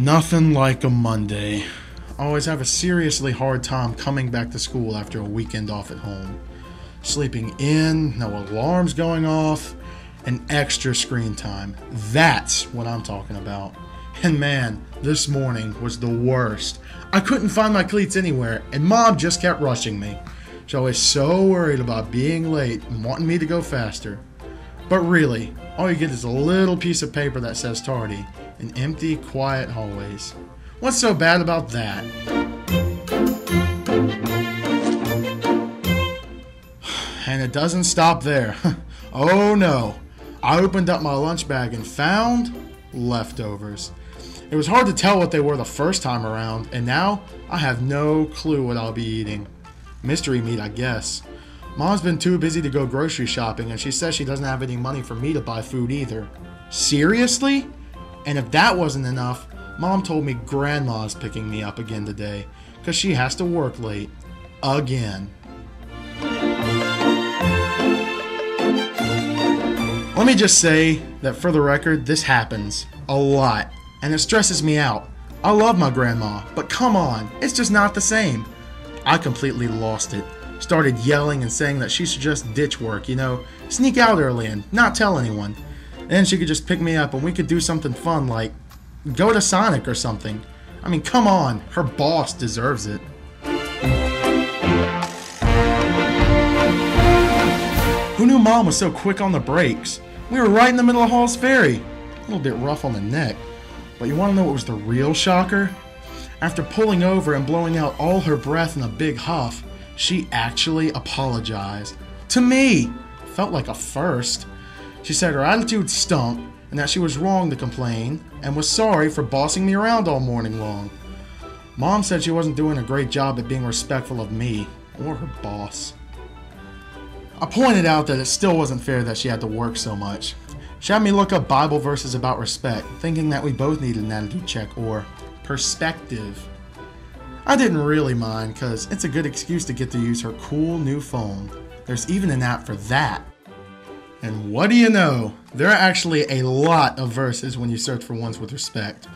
Nothing like a Monday. I always have a seriously hard time coming back to school after a weekend off at home. Sleeping in, no alarms going off, and extra screen time. That's what I'm talking about. And man, this morning was the worst. I couldn't find my cleats anywhere, and Mom just kept rushing me. She's always so worried about being late and wanting me to go faster. But really, all you get is a little piece of paper that says tardy in empty, quiet hallways. What's so bad about that? And it doesn't stop there. Oh no. I opened up my lunch bag and found leftovers. It was hard to tell what they were the first time around, and now I have no clue what I'll be eating. Mystery meat, I guess. Mom's been too busy to go grocery shopping, and she says she doesn't have any money for me to buy food either. Seriously? And if that wasn't enough, Mom told me Grandma's picking me up again today, because she has to work late. Again. Let me just say that for the record, this happens a lot, and it stresses me out. I love my grandma, but come on, it's just not the same. I completely lost it. Started yelling and saying that she should just ditch work, sneak out early and not tell anyone. And then she could just pick me up and we could do something fun like go to Sonic or something. I mean, come on, her boss deserves it. Who knew Mom was so quick on the brakes? We were right in the middle of Hall's Ferry. A little bit rough on the neck. But you want to know what was the real shocker? After pulling over and blowing out all her breath in a big huff, she actually apologized. To me! Felt like a first. She said her attitude stunk and that she was wrong to complain and was sorry for bossing me around all morning long. Mom said she wasn't doing a great job at being respectful of me or her boss. I pointed out that it still wasn't fair that she had to work so much. She had me look up Bible verses about respect, thinking that we both needed an attitude check or perspective. I didn't really mind because it's a good excuse to get to use her cool new phone. There's even an app for that. And what do you know? There are actually a lot of verses when you search for ones with respect.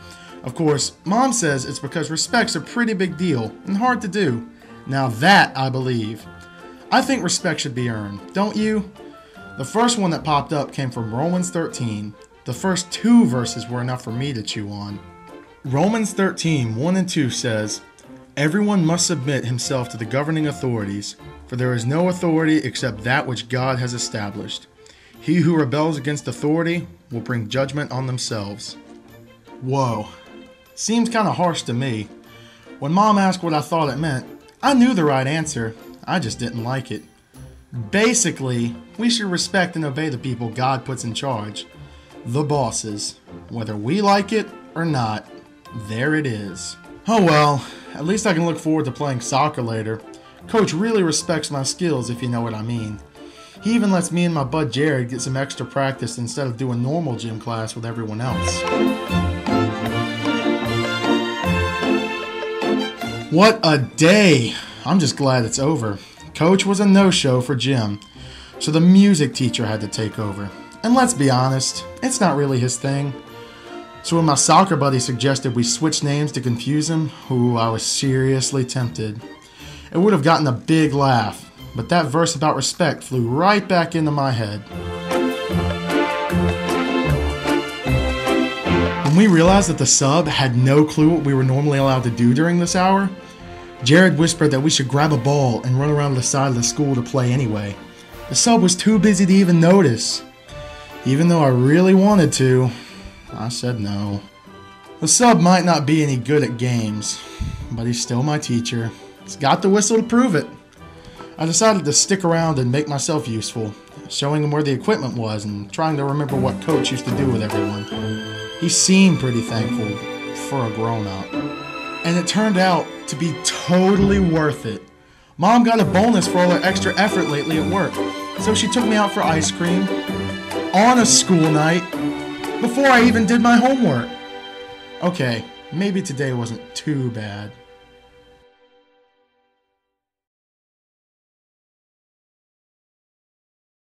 Of course, Mom says it's because respect's a pretty big deal and hard to do. Now that I believe. I think respect should be earned, don't you? The first one that popped up came from Romans 13. The first two verses were enough for me to chew on. Romans 13, 1 and 2 says, "Everyone must submit himself to the governing authorities, for there is no authority except that which God has established. He who rebels against authority will bring judgment on themselves." Whoa. Seems kind of harsh to me. When Mom asked what I thought it meant, I knew the right answer. I just didn't like it. Basically, we should respect and obey the people God puts in charge. The bosses. Whether we like it or not, there it is. Oh well, at least I can look forward to playing soccer later. Coach really respects my skills, if you know what I mean. He even lets me and my bud Jared get some extra practice instead of doing normal gym class with everyone else. What a day! I'm just glad it's over. Coach was a no-show for gym, so the music teacher had to take over. And let's be honest, it's not really his thing. So when my soccer buddy suggested we switch names to confuse him, I was seriously tempted. It would have gotten a big laugh, but that verse about respect flew right back into my head. When we realized that the sub had no clue what we were normally allowed to do during this hour, Jared whispered that we should grab a ball and run around the side of the school to play anyway. The sub was too busy to even notice. Even though I really wanted to, I said no. The sub might not be any good at games, but he's still my teacher. He's got the whistle to prove it. I decided to stick around and make myself useful, showing him where the equipment was and trying to remember what Coach used to do with everyone. He seemed pretty thankful for a grown-up. And it turned out to be totally worth it. Mom got a bonus for all her extra effort lately at work, so she took me out for ice cream on a school night before I even did my homework. Okay, maybe today wasn't too bad.